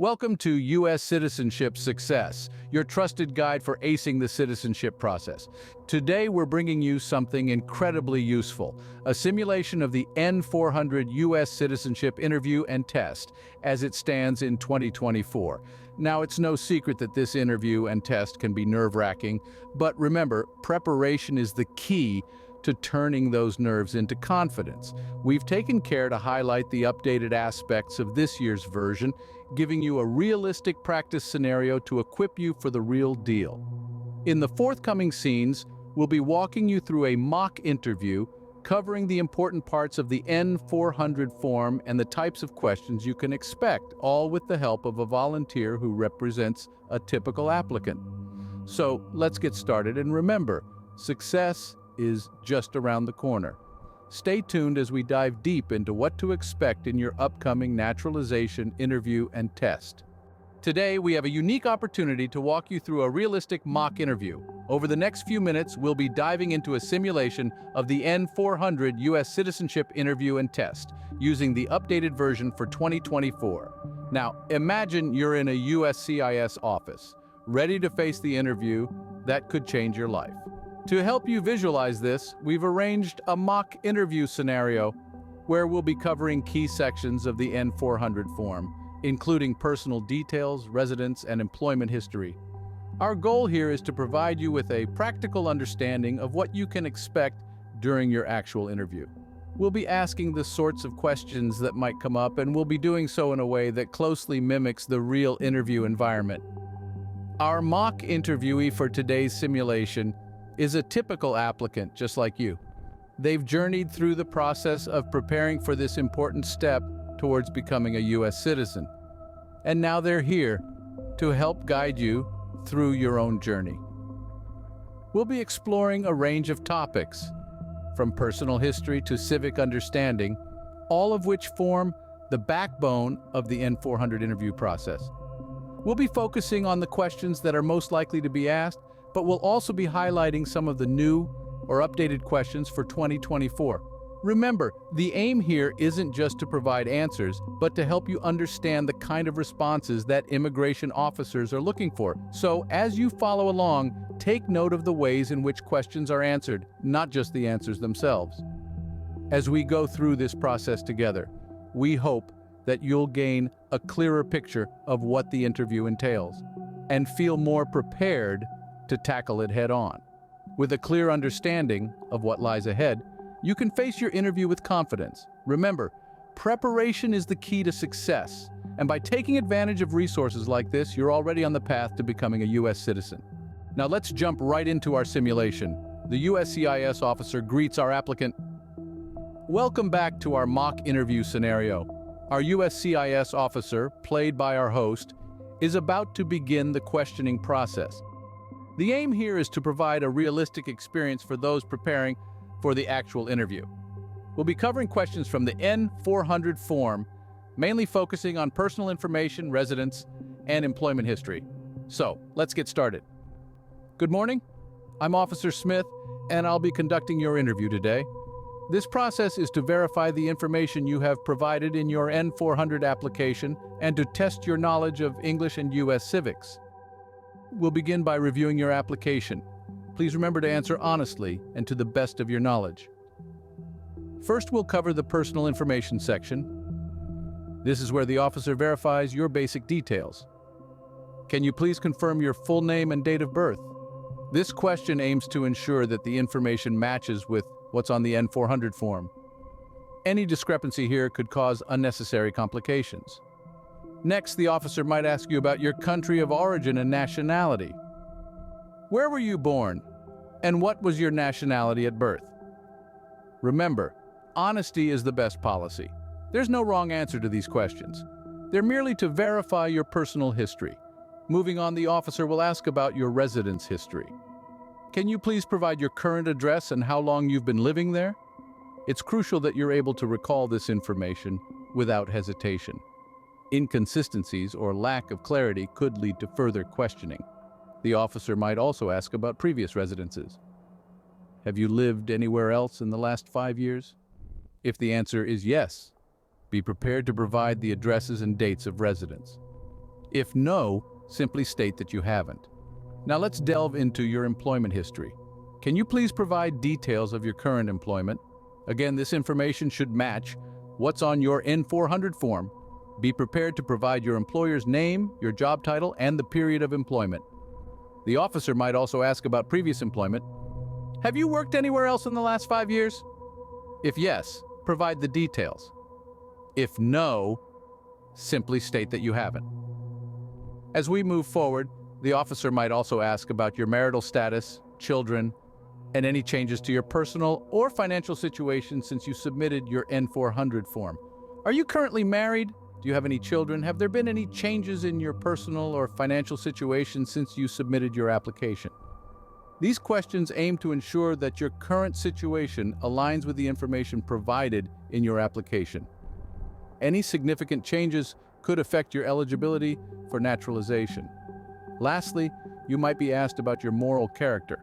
Welcome to US Citizenship Success, your trusted guide for acing the citizenship process. Today we're bringing you something incredibly useful, a simulation of the N-400 US Citizenship interview and test as it stands in 2024. Now, it's no secret that this interview and test can be nerve-wracking, but remember, preparation is the key to turning those nerves into confidence. We've taken care to highlight the updated aspects of this year's version, giving you a realistic practice scenario to equip you for the real deal. In the forthcoming scenes, we'll be walking you through a mock interview covering the important parts of the N-400 form and the types of questions you can expect, all with the help of a volunteer who represents a typical applicant. So let's get started, and remember, success is just around the corner. Stay tuned as we dive deep into what to expect in your upcoming naturalization interview and test. Today, we have a unique opportunity to walk you through a realistic mock interview. Over the next few minutes, we'll be diving into a simulation of the N-400 US Citizenship interview and test, using the updated version for 2024. Now, imagine you're in a USCIS office, ready to face the interview that could change your life. To help you visualize this, we've arranged a mock interview scenario where we'll be covering key sections of the N-400 form, including personal details, residence, and employment history. Our goal here is to provide you with a practical understanding of what you can expect during your actual interview. We'll be asking the sorts of questions that might come up, and we'll be doing so in a way that closely mimics the real interview environment. Our mock interviewee for today's simulation is a typical applicant just like you. They've journeyed through the process of preparing for this important step towards becoming a US citizen. And now they're here to help guide you through your own journey. We'll be exploring a range of topics, from personal history to civic understanding, all of which form the backbone of the N-400 interview process. We'll be focusing on the questions that are most likely to be asked, but we'll also be highlighting some of the new or updated questions for 2024. Remember, the aim here isn't just to provide answers, but to help you understand the kind of responses that immigration officers are looking for. So, as you follow along, take note of the ways in which questions are answered, not just the answers themselves. As we go through this process together, we hope that you'll gain a clearer picture of what the interview entails and feel more prepared to tackle it head-on. With a clear understanding of what lies ahead, you can face your interview with confidence. Remember, preparation is the key to success, and by taking advantage of resources like this, you're already on the path to becoming a US citizen. Now let's jump right into our simulation. The USCIS officer greets our applicant. Welcome back to our mock interview scenario. Our USCIS officer, played by our host, is about to begin the questioning process. The aim here is to provide a realistic experience for those preparing for the actual interview. We'll be covering questions from the N-400 form, mainly focusing on personal information, residence, and employment history. So, let's get started. Good morning. I'm Officer Smith, and I'll be conducting your interview today. This process is to verify the information you have provided in your N-400 application and to test your knowledge of English and US civics. We'll begin by reviewing your application. Please remember to answer honestly and to the best of your knowledge. First, we'll cover the personal information section. This is where the officer verifies your basic details. Can you please confirm your full name and date of birth? This question aims to ensure that the information matches with what's on the N-400 form. Any discrepancy here could cause unnecessary complications. Next, the officer might ask you about your country of origin and nationality. Where were you born, and what was your nationality at birth? Remember, honesty is the best policy. There's no wrong answer to these questions. They're merely to verify your personal history. Moving on, the officer will ask about your residence history. Can you please provide your current address and how long you've been living there? It's crucial that you're able to recall this information without hesitation. Inconsistencies or lack of clarity could lead to further questioning. The officer might also ask about previous residences. Have you lived anywhere else in the last 5 years? If the answer is yes, be prepared to provide the addresses and dates of residence. If no, simply state that you haven't. Now let's delve into your employment history. Can you please provide details of your current employment? Again, this information should match what's on your N-400 form. Be prepared to provide your employer's name, your job title, and the period of employment. The officer might also ask about previous employment. Have you worked anywhere else in the last 5 years? If yes, provide the details. If no, simply state that you haven't. As we move forward, the officer might also ask about your marital status, children, and any changes to your personal or financial situation since you submitted your N-400 form. Are you currently married? Do you have any children? Have there been any changes in your personal or financial situation since you submitted your application? These questions aim to ensure that your current situation aligns with the information provided in your application. Any significant changes could affect your eligibility for naturalization. Lastly, you might be asked about your moral character.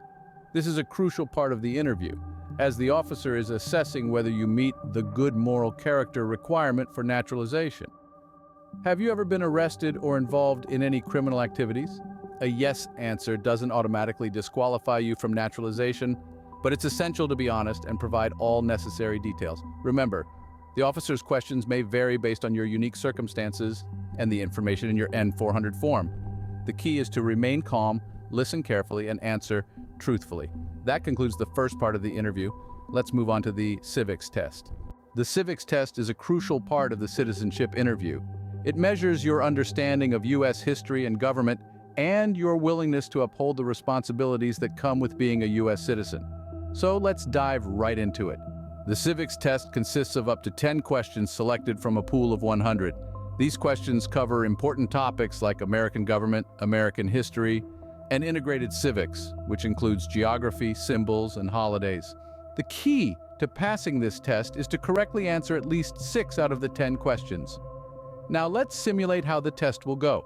This is a crucial part of the interview, as the officer is assessing whether you meet the good moral character requirement for naturalization. Have you ever been arrested or involved in any criminal activities? A yes answer doesn't automatically disqualify you from naturalization, but it's essential to be honest and provide all necessary details. Remember, the officer's questions may vary based on your unique circumstances and the information in your N-400 form. The key is to remain calm, listen carefully, and answer truthfully. That concludes the first part of the interview. Let's move on to the civics test. The civics test is a crucial part of the citizenship interview. It measures your understanding of U.S. history and government and your willingness to uphold the responsibilities that come with being a U.S. citizen. So let's dive right into it. The civics test consists of up to 10 questions selected from a pool of 100. These questions cover important topics like American government, American history, and integrated civics, which includes geography, symbols, and holidays. The key to passing this test is to correctly answer at least 6 out of the 10 questions. Now let's simulate how the test will go.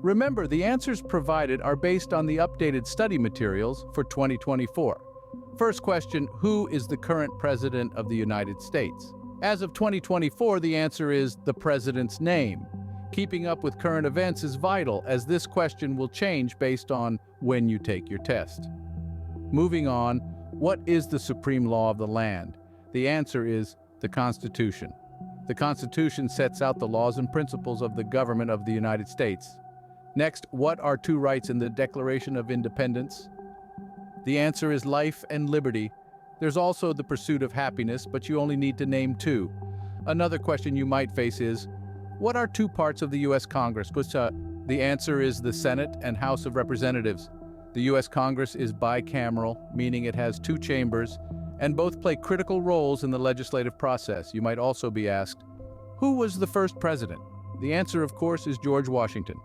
Remember, the answers provided are based on the updated study materials for 2024. First question, who is the current president of the United States? As of 2024, the answer is the president's name. Keeping up with current events is vital, as this question will change based on when you take your test. Moving on, what is the supreme law of the land? The answer is the Constitution. The Constitution sets out the laws and principles of the government of the United States. Next, what are 2 rights in the Declaration of Independence? The answer is life and liberty. There's also the pursuit of happiness, but you only need to name 2. Another question you might face is, what are 2 parts of the U.S. Congress? The answer is the Senate and House of Representatives. The U.S. Congress is bicameral, meaning it has 2 chambers, and both play critical roles in the legislative process. You might also be asked, who was the first president? The answer, of course, is George Washington.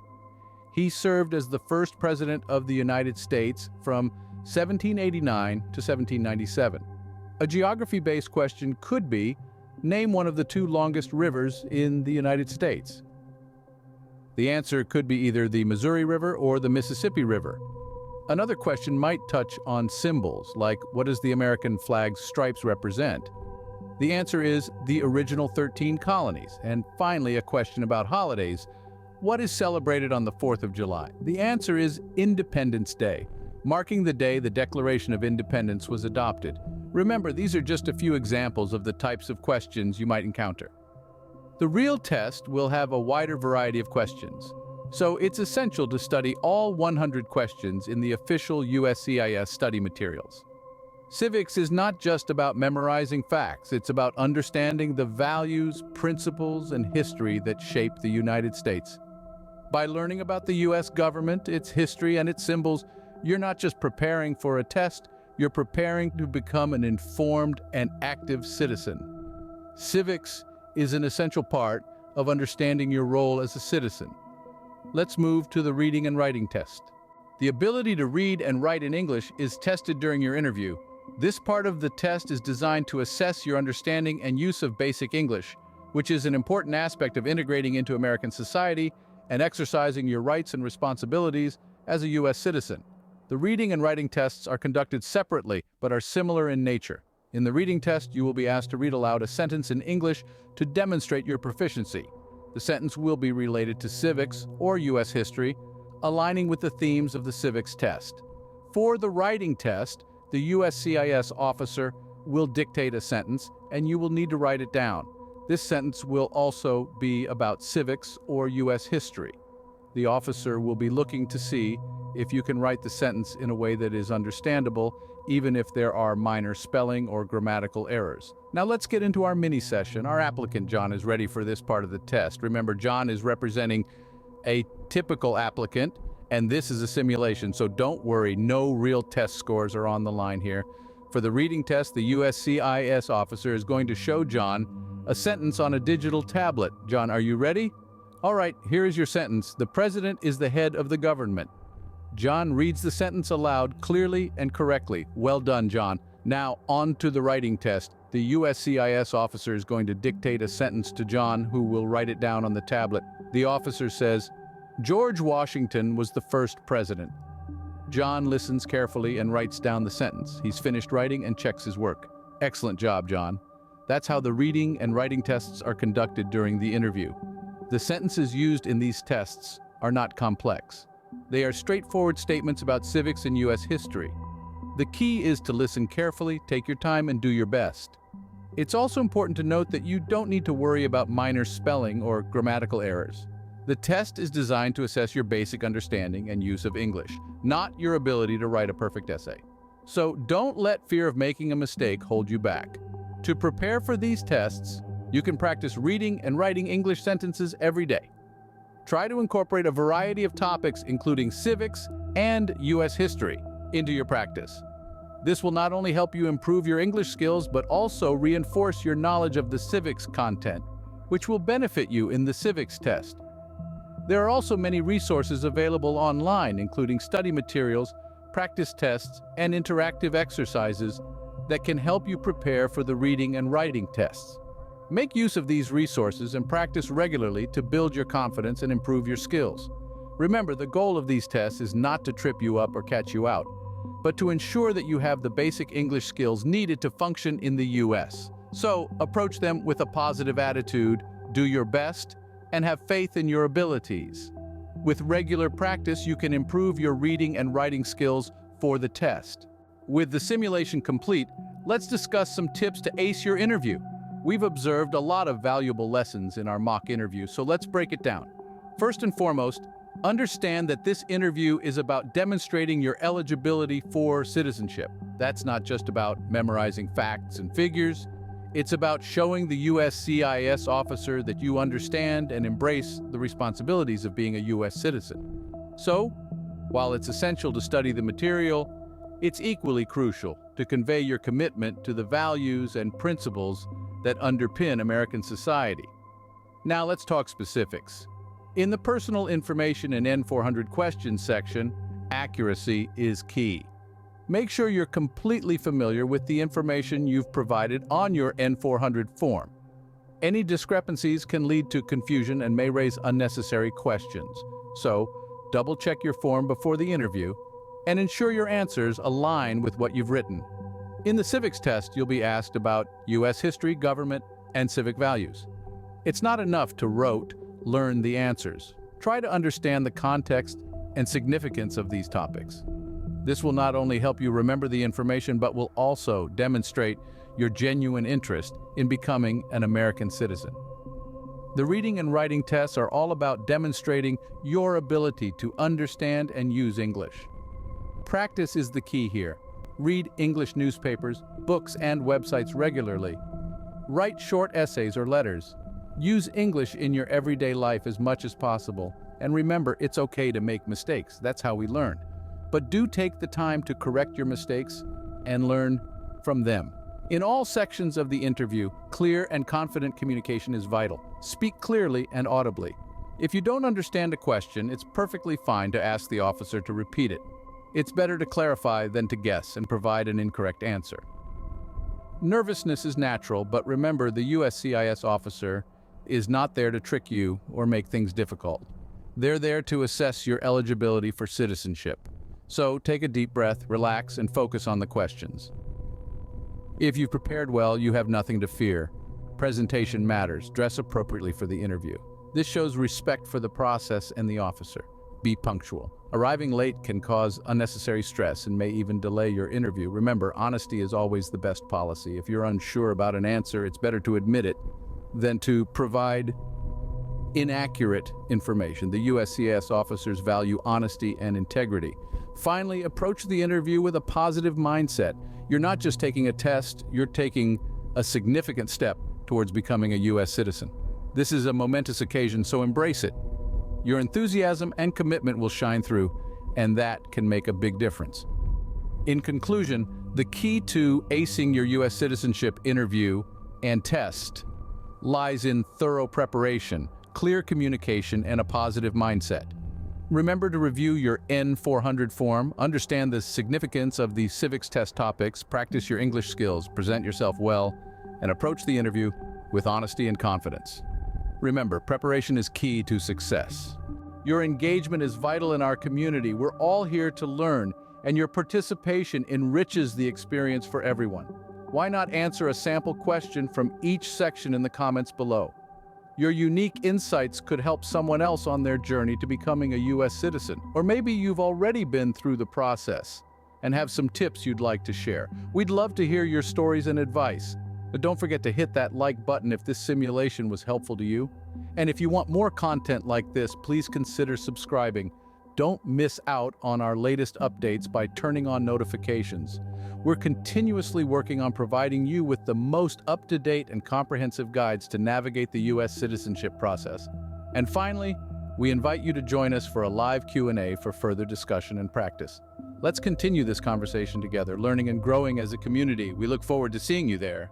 He served as the first president of the United States from 1789 to 1797. A geography-based question could be, name one of the 2 longest rivers in the United States. The answer could be either the Missouri River or the Mississippi River. Another question might touch on symbols, like what does the American flag's stripes represent? The answer is the original 13 colonies. And finally, a question about holidays. What is celebrated on the 4th of July? The answer is Independence Day, marking the day the Declaration of Independence was adopted. Remember, these are just a few examples of the types of questions you might encounter. The real test will have a wider variety of questions, so it's essential to study all 100 questions in the official USCIS study materials. Civics is not just about memorizing facts, it's about understanding the values, principles, and history that shape the United States. By learning about the U.S. government, its history, and its symbols, you're not just preparing for a test, you're preparing to become an informed and active citizen. Civics is an essential part of understanding your role as a citizen. Let's move to the reading and writing test. The ability to read and write in English is tested during your interview. This part of the test is designed to assess your understanding and use of basic English, which is an important aspect of integrating into American society and exercising your rights and responsibilities as a U.S. citizen. The reading and writing tests are conducted separately, but are similar in nature. In the reading test, you will be asked to read aloud a sentence in English to demonstrate your proficiency. The sentence will be related to civics or U.S. history, aligning with the themes of the civics test. For the writing test, the USCIS officer will dictate a sentence, and you will need to write it down. This sentence will also be about civics or U.S. history. The officer will be looking to see if you can write the sentence in a way that is understandable, even if there are minor spelling or grammatical errors. Now let's get into our mini session. Our applicant, John, is ready for this part of the test. Remember, John is representing a typical applicant, and this is a simulation, so don't worry, no real test scores are on the line here. For the reading test, the USCIS officer is going to show John a sentence on a digital tablet. John, are you ready? All right, here is your sentence. The president is the head of the government. John reads the sentence aloud clearly and correctly. Well done, John. Now, on to the writing test. The USCIS officer is going to dictate a sentence to John, who will write it down on the tablet. The officer says, George Washington was the first president. John listens carefully and writes down the sentence. He's finished writing and checks his work. Excellent job, John. That's how the reading and writing tests are conducted during the interview. The sentences used in these tests are not complex. They are straightforward statements about civics and U.S. history. The key is to listen carefully, take your time, and do your best. It's also important to note that you don't need to worry about minor spelling or grammatical errors. The test is designed to assess your basic understanding and use of English, not your ability to write a perfect essay. So don't let fear of making a mistake hold you back. To prepare for these tests, you can practice reading and writing English sentences every day. Try to incorporate a variety of topics, including civics and U.S. history, into your practice. This will not only help you improve your English skills, but also reinforce your knowledge of the civics content, which will benefit you in the civics test. There are also many resources available online, including study materials, practice tests, and interactive exercises that can help you prepare for the reading and writing tests. Make use of these resources and practice regularly to build your confidence and improve your skills. Remember, the goal of these tests is not to trip you up or catch you out, but to ensure that you have the basic English skills needed to function in the U.S. So, approach them with a positive attitude, do your best, and have faith in your abilities. With regular practice, you can improve your reading and writing skills for the test. With the simulation complete, let's discuss some tips to ace your interview. We've observed a lot of valuable lessons in our mock interview, so let's break it down. First and foremost, understand that this interview is about demonstrating your eligibility for citizenship. That's not just about memorizing facts and figures. It's about showing the USCIS officer that you understand and embrace the responsibilities of being a U.S. citizen. So, while it's essential to study the material, it's equally crucial to convey your commitment to the values and principles that underpin American society. Now let's talk specifics. In the personal information and N-400 questions section, accuracy is key. Make sure you're completely familiar with the information you've provided on your N-400 form. Any discrepancies can lead to confusion and may raise unnecessary questions. So, double-check your form before the interview and ensure your answers align with what you've written. In the civics test, you'll be asked about U.S. history, government, and civic values. It's not enough to learn the answers. Try to understand the context and significance of these topics. This will not only help you remember the information, but will also demonstrate your genuine interest in becoming an American citizen. The reading and writing tests are all about demonstrating your ability to understand and use English. Practice is the key here. Read English newspapers, books, and websites regularly. Write short essays or letters. Use English in your everyday life as much as possible. And remember, it's okay to make mistakes. That's how we learn. But do take the time to correct your mistakes and learn from them. In all sections of the interview, clear and confident communication is vital. Speak clearly and audibly. If you don't understand a question, it's perfectly fine to ask the officer to repeat it. It's better to clarify than to guess and provide an incorrect answer. Nervousness is natural, but remember, the USCIS officer is not there to trick you or make things difficult. They're there to assess your eligibility for citizenship. So take a deep breath, relax, and focus on the questions. If you've prepared well, you have nothing to fear. Presentation matters. Dress appropriately for the interview. This shows respect for the process and the officer. Be punctual. Arriving late can cause unnecessary stress and may even delay your interview. Remember, honesty is always the best policy. If you're unsure about an answer, it's better to admit it than to provide inaccurate information. The USCIS officers value honesty and integrity. Finally, approach the interview with a positive mindset. You're not just taking a test, you're taking a significant step towards becoming a US citizen. This is a momentous occasion, so embrace it. Your enthusiasm and commitment will shine through, and that can make a big difference. In conclusion, the key to acing your US citizenship interview and test lies in thorough preparation, clear communication, and a positive mindset. Remember to review your N-400 form, understand the significance of the civics test topics, practice your English skills, present yourself well, and approach the interview with honesty and confidence. Remember, preparation is key to success. Your engagement is vital in our community. We're all here to learn, and your participation enriches the experience for everyone. Why not answer a sample question from each section in the comments below? Your unique insights could help someone else on their journey to becoming a US citizen. Or maybe you've already been through the process and have some tips you'd like to share. We'd love to hear your stories and advice. But don't forget to hit that like button if this simulation was helpful to you. And if you want more content like this, please consider subscribing. Don't miss out on our latest updates by turning on notifications. We're continuously working on providing you with the most up-to-date and comprehensive guides to navigate the US citizenship process. And finally, we invite you to join us for a live Q&A for further discussion and practice. Let's continue this conversation together, learning and growing as a community. We look forward to seeing you there.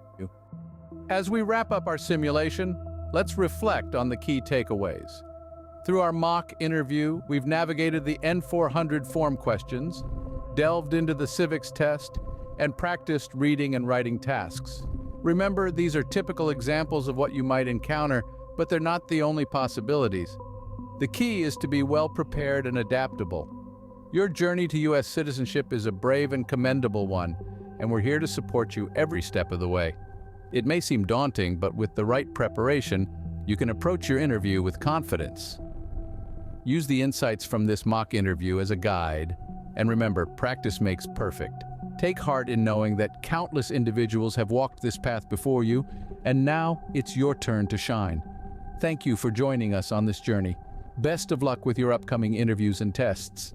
As we wrap up our simulation, let's reflect on the key takeaways. Through our mock interview, we've navigated the N-400 form questions, delved into the civics test, and practiced reading and writing tasks. Remember, these are typical examples of what you might encounter, but they're not the only possibilities. The key is to be well prepared and adaptable. Your journey to US citizenship is a brave and commendable one, and we're here to support you every step of the way. It may seem daunting, but with the right preparation, you can approach your interview with confidence. Use the insights from this mock interview as a guide, and remember, practice makes perfect. Take heart in knowing that countless individuals have walked this path before you, and now it's your turn to shine. Thank you for joining us on this journey. Best of luck with your upcoming interviews and tests.